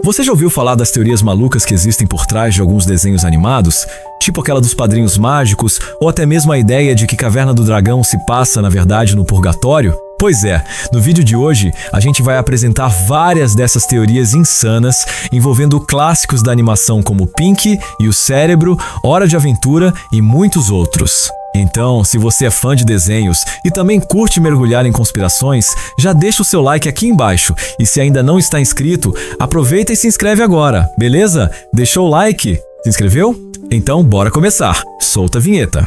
Você já ouviu falar das teorias malucas que existem por trás de alguns desenhos animados? Tipo aquela dos Padrinhos Mágicos, ou até mesmo a ideia de que Caverna do Dragão se passa, na verdade, no purgatório? Pois é, no vídeo de hoje a gente vai apresentar várias dessas teorias insanas envolvendo clássicos da animação como Pinky e o Cérebro, Hora de Aventura e muitos outros. Então, se você é fã de desenhos e também curte mergulhar em conspirações, já deixa o seu like aqui embaixo. E se ainda não está inscrito, aproveita e se inscreve agora, beleza? Deixou o like? Se inscreveu? Então, bora começar. Solta a vinheta.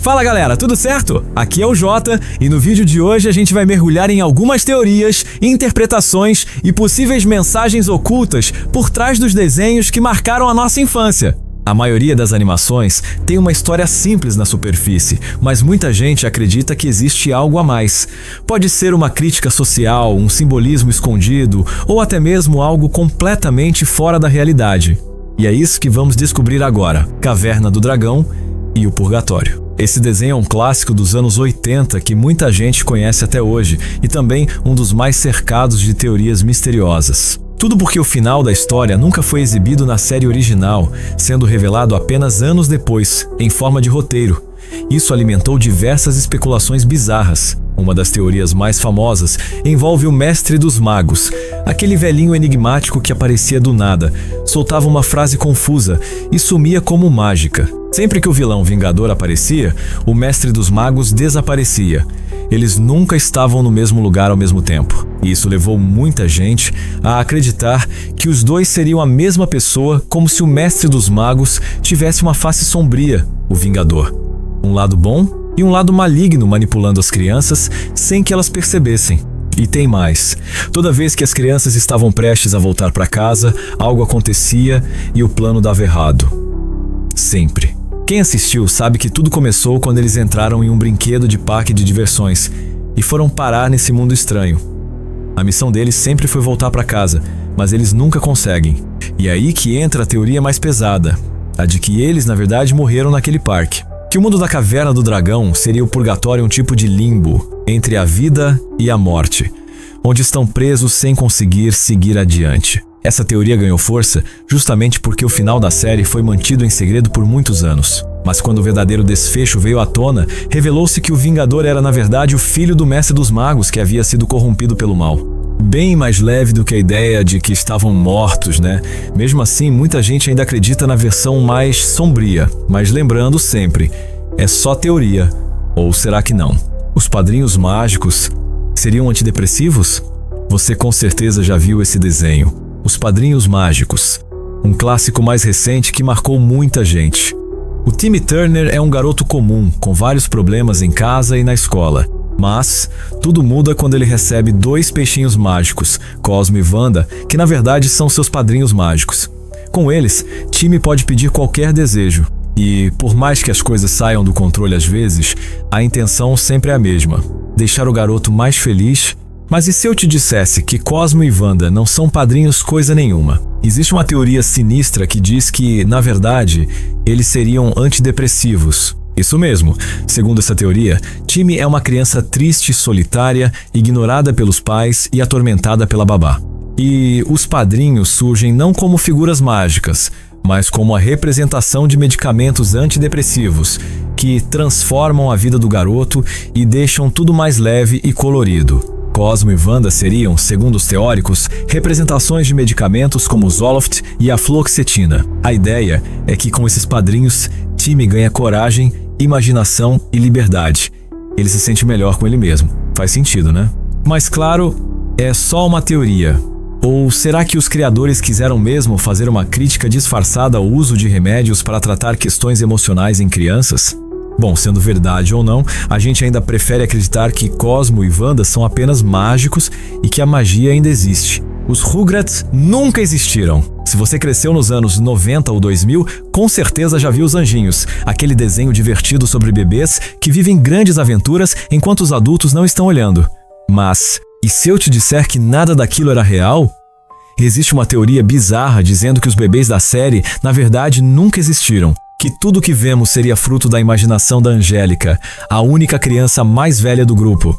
Fala galera, tudo certo? Aqui é o Jota e no vídeo de hoje a gente vai mergulhar em algumas teorias, interpretações e possíveis mensagens ocultas por trás dos desenhos que marcaram a nossa infância. A maioria das animações tem uma história simples na superfície, mas muita gente acredita que existe algo a mais. Pode ser uma crítica social, um simbolismo escondido ou até mesmo algo completamente fora da realidade. E é isso que vamos descobrir agora: Caverna do Dragão e o Purgatório. Esse desenho é um clássico dos anos 80 que muita gente conhece até hoje e também um dos mais cercados de teorias misteriosas. Tudo porque o final da história nunca foi exibido na série original, sendo revelado apenas anos depois, em forma de roteiro. Isso alimentou diversas especulações bizarras. Uma das teorias mais famosas envolve o Mestre dos Magos, aquele velhinho enigmático que aparecia do nada, soltava uma frase confusa e sumia como mágica. Sempre que o vilão Vingador aparecia, o Mestre dos Magos desaparecia. Eles nunca estavam no mesmo lugar ao mesmo tempo. E isso levou muita gente a acreditar que os dois seriam a mesma pessoa, como se o Mestre dos Magos tivesse uma face sombria, o Vingador. Um lado bom e um lado maligno manipulando as crianças sem que elas percebessem. E tem mais. Toda vez que as crianças estavam prestes a voltar para casa, algo acontecia e o plano dava errado. Sempre. Quem assistiu sabe que tudo começou quando eles entraram em um brinquedo de parque de diversões e foram parar nesse mundo estranho. A missão deles sempre foi voltar para casa, mas eles nunca conseguem. E é aí que entra a teoria mais pesada, a de que eles, na verdade, morreram naquele parque. Que o mundo da Caverna do Dragão seria o purgatório, um tipo de limbo entre a vida e a morte, onde estão presos sem conseguir seguir adiante. Essa teoria ganhou força justamente porque o final da série foi mantido em segredo por muitos anos. Mas quando o verdadeiro desfecho veio à tona, revelou-se que o Vingador era na verdade o filho do Mestre dos Magos que havia sido corrompido pelo mal. Bem mais leve do que a ideia de que estavam mortos, né? Mesmo assim, muita gente ainda acredita na versão mais sombria. Mas lembrando sempre, é só teoria. Ou será que não? Os Padrinhos Mágicos seriam antidepressivos? Você com certeza já viu esse desenho. Os Padrinhos Mágicos, um clássico mais recente que marcou muita gente. O Timmy Turner é um garoto comum, com vários problemas em casa e na escola. Mas tudo muda quando ele recebe dois peixinhos mágicos, Cosmo e Wanda, que na verdade são seus padrinhos mágicos. Com eles, Timmy pode pedir qualquer desejo. E, por mais que as coisas saiam do controle às vezes, a intenção sempre é a mesma: deixar o garoto mais feliz. Mas e se eu te dissesse que Cosmo e Wanda não são padrinhos coisa nenhuma? Existe uma teoria sinistra que diz que, na verdade, eles seriam antidepressivos. Isso mesmo. Segundo essa teoria, Timmy é uma criança triste, solitária, ignorada pelos pais e atormentada pela babá. E os padrinhos surgem não como figuras mágicas, mas como a representação de medicamentos antidepressivos que transformam a vida do garoto e deixam tudo mais leve e colorido. Cosmo e Wanda seriam, segundo os teóricos, representações de medicamentos como o Zoloft e a fluoxetina. A ideia é que com esses padrinhos, Timmy ganha coragem, imaginação e liberdade. Ele se sente melhor com ele mesmo. Faz sentido, né? Mas claro, é só uma teoria. Ou será que os criadores quiseram mesmo fazer uma crítica disfarçada ao uso de remédios para tratar questões emocionais em crianças? Bom, sendo verdade ou não, a gente ainda prefere acreditar que Cosmo e Wanda são apenas mágicos e que a magia ainda existe. Os Rugrats nunca existiram. Se você cresceu nos anos 90 ou 2000, com certeza já viu Os Anjinhos, aquele desenho divertido sobre bebês que vivem grandes aventuras enquanto os adultos não estão olhando. Mas, e se eu te disser que nada daquilo era real? Existe uma teoria bizarra dizendo que os bebês da série, na verdade, nunca existiram, que tudo que vemos seria fruto da imaginação da Angélica, a única criança mais velha do grupo.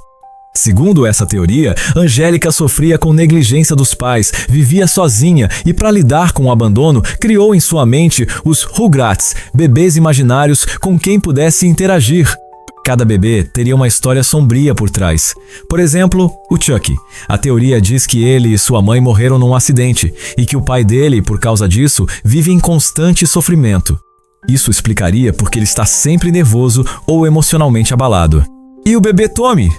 Segundo essa teoria, Angélica sofria com negligência dos pais, vivia sozinha e, para lidar com o abandono, criou em sua mente os Rugrats, bebês imaginários com quem pudesse interagir. Cada bebê teria uma história sombria por trás. Por exemplo, o Chucky. A teoria diz que ele e sua mãe morreram num acidente e que o pai dele, por causa disso, vive em constante sofrimento. Isso explicaria porque ele está sempre nervoso ou emocionalmente abalado. E o bebê Tommy?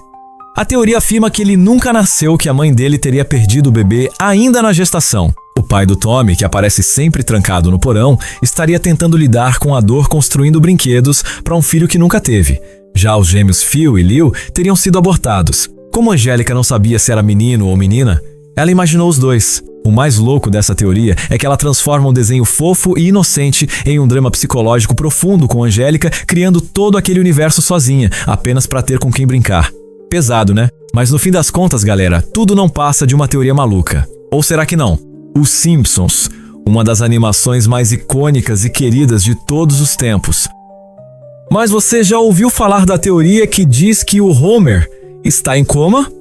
A teoria afirma que ele nunca nasceu, que a mãe dele teria perdido o bebê ainda na gestação. O pai do Tommy, que aparece sempre trancado no porão, estaria tentando lidar com a dor construindo brinquedos para um filho que nunca teve. Já os gêmeos Phil e Lil teriam sido abortados. Como Angélica não sabia se era menino ou menina, ela imaginou os dois. O mais louco dessa teoria é que ela transforma um desenho fofo e inocente em um drama psicológico profundo com Angélica, criando todo aquele universo sozinha, apenas para ter com quem brincar. Pesado, né? Mas no fim das contas, galera, tudo não passa de uma teoria maluca. Ou será que não? Os Simpsons, uma das animações mais icônicas e queridas de todos os tempos. Mas você já ouviu falar da teoria que diz que o Homer está em coma?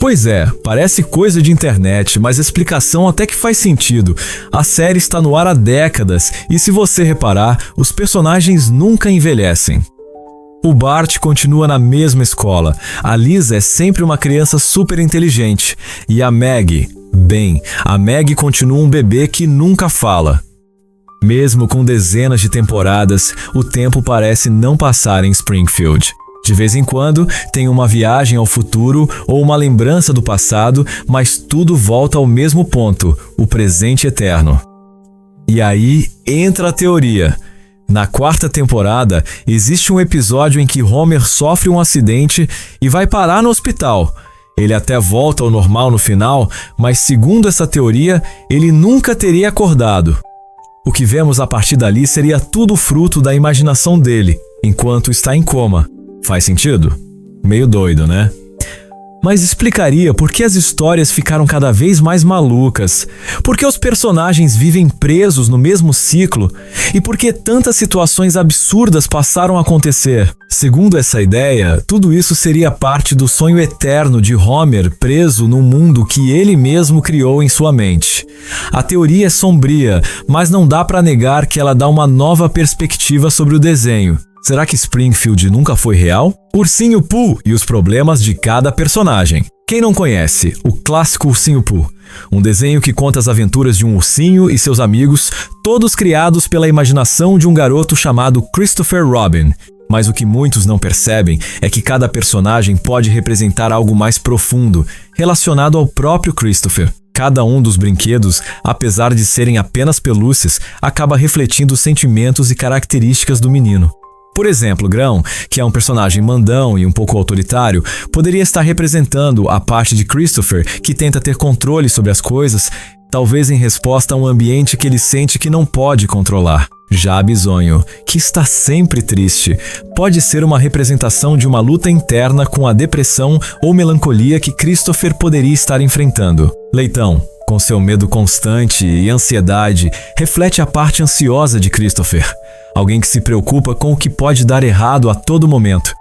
Pois é, parece coisa de internet, mas a explicação até que faz sentido. A série está no ar há décadas e, se você reparar, os personagens nunca envelhecem. O Bart continua na mesma escola, a Lisa é sempre uma criança super inteligente e a Maggie, a Maggie continua um bebê que nunca fala. Mesmo com dezenas de temporadas, o tempo parece não passar em Springfield. De vez em quando, tem uma viagem ao futuro ou uma lembrança do passado, mas tudo volta ao mesmo ponto, o presente eterno. E aí entra a teoria. Na quarta temporada, existe um episódio em que Homer sofre um acidente e vai parar no hospital. Ele até volta ao normal no final, mas segundo essa teoria, ele nunca teria acordado. O que vemos a partir dali seria tudo fruto da imaginação dele, enquanto está em coma. Faz sentido? Meio doido, né? Mas explicaria por que as histórias ficaram cada vez mais malucas, por que os personagens vivem presos no mesmo ciclo e por que tantas situações absurdas passaram a acontecer. Segundo essa ideia, tudo isso seria parte do sonho eterno de Homer preso num mundo que ele mesmo criou em sua mente. A teoria é sombria, mas não dá para negar que ela dá uma nova perspectiva sobre o desenho. Será que Springfield nunca foi real? Ursinho Pooh e os problemas de cada personagem. Quem não conhece o clássico Ursinho Pooh? Um desenho que conta as aventuras de um ursinho e seus amigos, todos criados pela imaginação de um garoto chamado Christopher Robin. Mas o que muitos não percebem é que cada personagem pode representar algo mais profundo, relacionado ao próprio Christopher. Cada um dos brinquedos, apesar de serem apenas pelúcias, acaba refletindo os sentimentos e características do menino. Por exemplo, Grão, que é um personagem mandão e um pouco autoritário, poderia estar representando a parte de Christopher que tenta ter controle sobre as coisas, talvez em resposta a um ambiente que ele sente que não pode controlar. Já Bisonho, que está sempre triste, pode ser uma representação de uma luta interna com a depressão ou melancolia que Christopher poderia estar enfrentando. Leitão, com seu medo constante e ansiedade, reflete a parte ansiosa de Christopher. Alguém que se preocupa com o que pode dar errado a todo momento.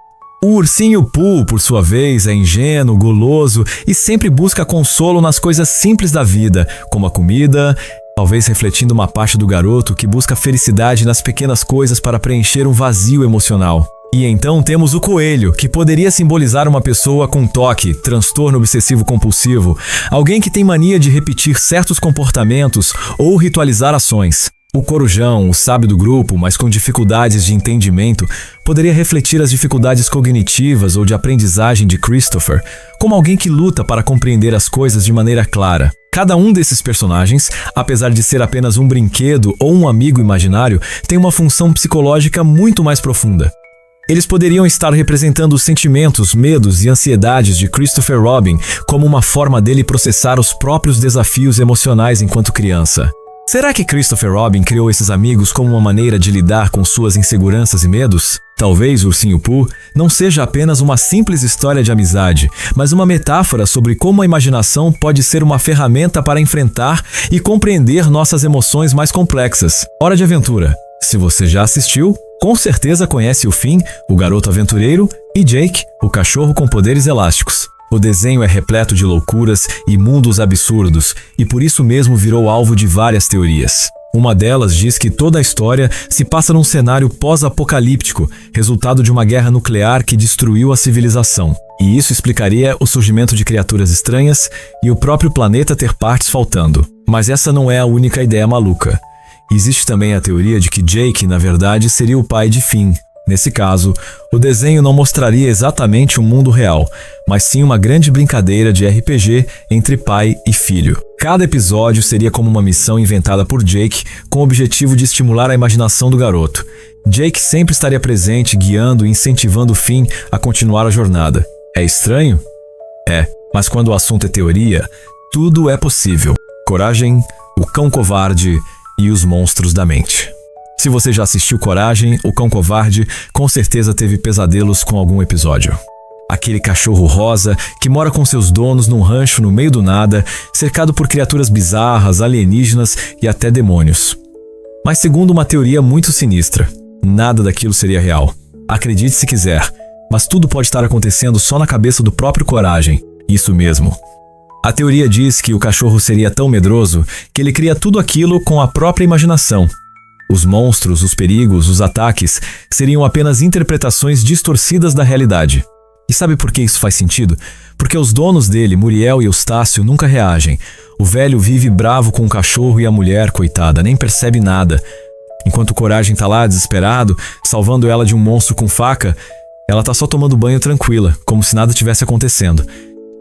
O Ursinho Pooh, por sua vez, é ingênuo, guloso e sempre busca consolo nas coisas simples da vida, como a comida, talvez refletindo uma parte do garoto que busca felicidade nas pequenas coisas para preencher um vazio emocional. E então temos o coelho, que poderia simbolizar uma pessoa com TOC, transtorno obsessivo-compulsivo, alguém que tem mania de repetir certos comportamentos ou ritualizar ações. O corujão, o sábio do grupo, mas com dificuldades de entendimento, poderia refletir as dificuldades cognitivas ou de aprendizagem de Christopher, como alguém que luta para compreender as coisas de maneira clara. Cada um desses personagens, apesar de ser apenas um brinquedo ou um amigo imaginário, tem uma função psicológica muito mais profunda. Eles poderiam estar representando os sentimentos, medos e ansiedades de Christopher Robin como uma forma dele processar os próprios desafios emocionais enquanto criança. Será que Christopher Robin criou esses amigos como uma maneira de lidar com suas inseguranças e medos? Talvez Ursinho Pooh não seja apenas uma simples história de amizade, mas uma metáfora sobre como a imaginação pode ser uma ferramenta para enfrentar e compreender nossas emoções mais complexas. Hora de aventura. Se você já assistiu, com certeza conhece o Finn, o garoto aventureiro, e Jake, o cachorro com poderes elásticos. O desenho é repleto de loucuras e mundos absurdos, e por isso mesmo virou alvo de várias teorias. Uma delas diz que toda a história se passa num cenário pós-apocalíptico, resultado de uma guerra nuclear que destruiu a civilização. E isso explicaria o surgimento de criaturas estranhas e o próprio planeta ter partes faltando. Mas essa não é a única ideia maluca. Existe também a teoria de que Jake, na verdade, seria o pai de Finn. Nesse caso, o desenho não mostraria exatamente um mundo real, mas sim uma grande brincadeira de RPG entre pai e filho. Cada episódio seria como uma missão inventada por Jake com o objetivo de estimular a imaginação do garoto. Jake sempre estaria presente, guiando e incentivando Finn a continuar a jornada. É estranho? É, mas quando o assunto é teoria, tudo é possível. Coragem, o Cão Covarde e os Monstros da Mente. Se você já assistiu Coragem, o Cão Covarde com certeza teve pesadelos com algum episódio. Aquele cachorro rosa que mora com seus donos num rancho no meio do nada, cercado por criaturas bizarras, alienígenas e até demônios. Mas segundo uma teoria muito sinistra, nada daquilo seria real. Acredite se quiser, mas tudo pode estar acontecendo só na cabeça do próprio Coragem. Isso mesmo. A teoria diz que o cachorro seria tão medroso que ele cria tudo aquilo com a própria imaginação. Os monstros, os perigos, os ataques seriam apenas interpretações distorcidas da realidade. E sabe por que isso faz sentido? Porque os donos dele, Muriel e Eustácio, nunca reagem. O velho vive bravo com o cachorro e a mulher, coitada, nem percebe nada. Enquanto o Coragem tá lá, desesperado, salvando ela de um monstro com faca, ela tá só tomando banho tranquila, como se nada tivesse acontecendo.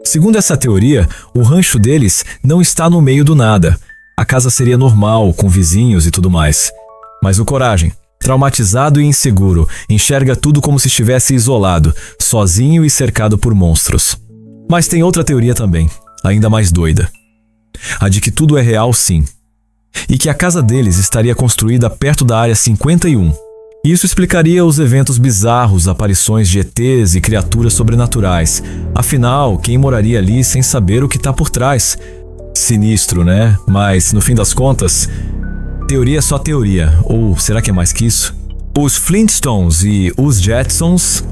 Segundo essa teoria, o rancho deles não está no meio do nada. A casa seria normal, com vizinhos e tudo mais. Mas o Coragem, traumatizado e inseguro, enxerga tudo como se estivesse isolado, sozinho e cercado por monstros. Mas tem outra teoria também, ainda mais doida. A de que tudo é real, sim. E que a casa deles estaria construída perto da Área 51. Isso explicaria os eventos bizarros, aparições de ETs e criaturas sobrenaturais. Afinal, quem moraria ali sem saber o que está por trás? Sinistro, né? Mas, no fim das contas, teoria é só teoria. Ou será que é mais que isso? Os Flintstones e os Jetsons,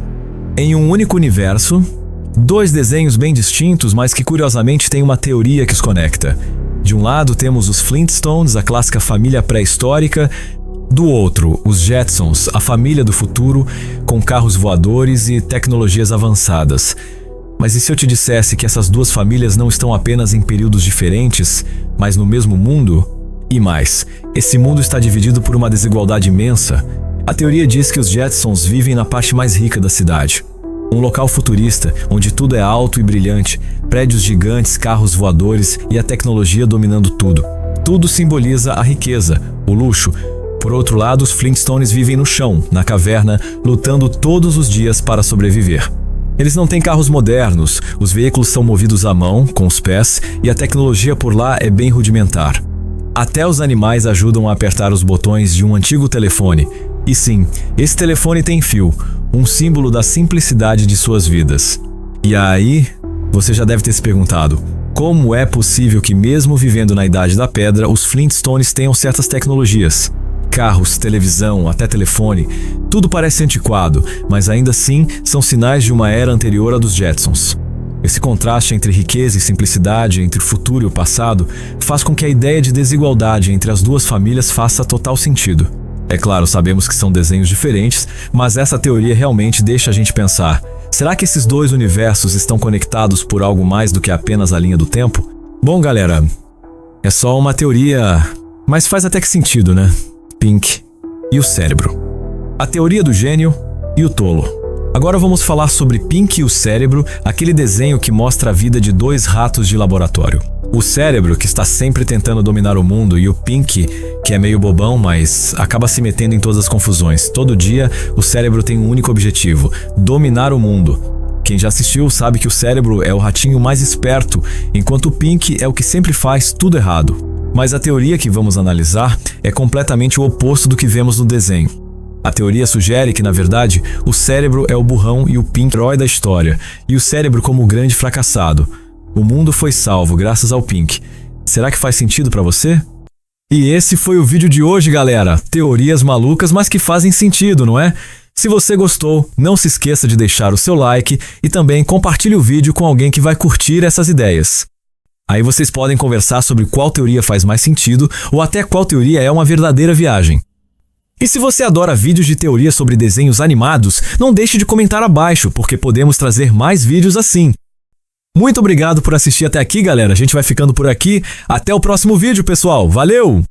em um único universo, dois desenhos bem distintos, mas que curiosamente têm uma teoria que os conecta. De um lado temos os Flintstones, a clássica família pré-histórica. Do outro, os Jetsons, a família do futuro, com carros voadores e tecnologias avançadas. Mas e se eu te dissesse que essas duas famílias não estão apenas em períodos diferentes, mas no mesmo mundo? E mais, esse mundo está dividido por uma desigualdade imensa. A teoria diz que os Jetsons vivem na parte mais rica da cidade. Um local futurista, onde tudo é alto e brilhante, prédios gigantes, carros voadores e a tecnologia dominando tudo. Tudo simboliza a riqueza, o luxo. Por outro lado, os Flintstones vivem no chão, na caverna, lutando todos os dias para sobreviver. Eles não têm carros modernos, os veículos são movidos à mão, com os pés, e a tecnologia por lá é bem rudimentar. Até os animais ajudam a apertar os botões de um antigo telefone. E sim, esse telefone tem fio, um símbolo da simplicidade de suas vidas. E aí, você já deve ter se perguntado, como é possível que mesmo vivendo na Idade da Pedra, os Flintstones tenham certas tecnologias? Carros, televisão, até telefone, tudo parece antiquado, mas ainda assim são sinais de uma era anterior à dos Jetsons. Esse contraste entre riqueza e simplicidade, entre o futuro e o passado, faz com que a ideia de desigualdade entre as duas famílias faça total sentido. É claro, sabemos que são desenhos diferentes, mas essa teoria realmente deixa a gente pensar: será que esses dois universos estão conectados por algo mais do que apenas a linha do tempo? Bom, galera, é só uma teoria, mas faz até que sentido, né? Pink e o cérebro. A teoria do gênio e o tolo. Agora vamos falar sobre Pink e o cérebro, aquele desenho que mostra a vida de dois ratos de laboratório. O cérebro, que está sempre tentando dominar o mundo, e o Pink, que é meio bobão, mas acaba se metendo em todas as confusões. Todo dia, o cérebro tem um único objetivo: dominar o mundo. Quem já assistiu sabe que o cérebro é o ratinho mais esperto, enquanto o Pink é o que sempre faz tudo errado. Mas a teoria que vamos analisar é completamente o oposto do que vemos no desenho. A teoria sugere que, na verdade, o cérebro é o burrão e o Pink herói da história, e o cérebro como o grande fracassado. O mundo foi salvo graças ao Pink. Será que faz sentido para você? E esse foi o vídeo de hoje, galera. Teorias malucas, mas que fazem sentido, não é? Se você gostou, não se esqueça de deixar o seu like e também compartilhe o vídeo com alguém que vai curtir essas ideias. Aí vocês podem conversar sobre qual teoria faz mais sentido ou até qual teoria é uma verdadeira viagem. E se você adora vídeos de teoria sobre desenhos animados, não deixe de comentar abaixo, porque podemos trazer mais vídeos assim. Muito obrigado por assistir até aqui, galera. A gente vai ficando por aqui. Até o próximo vídeo, pessoal. Valeu!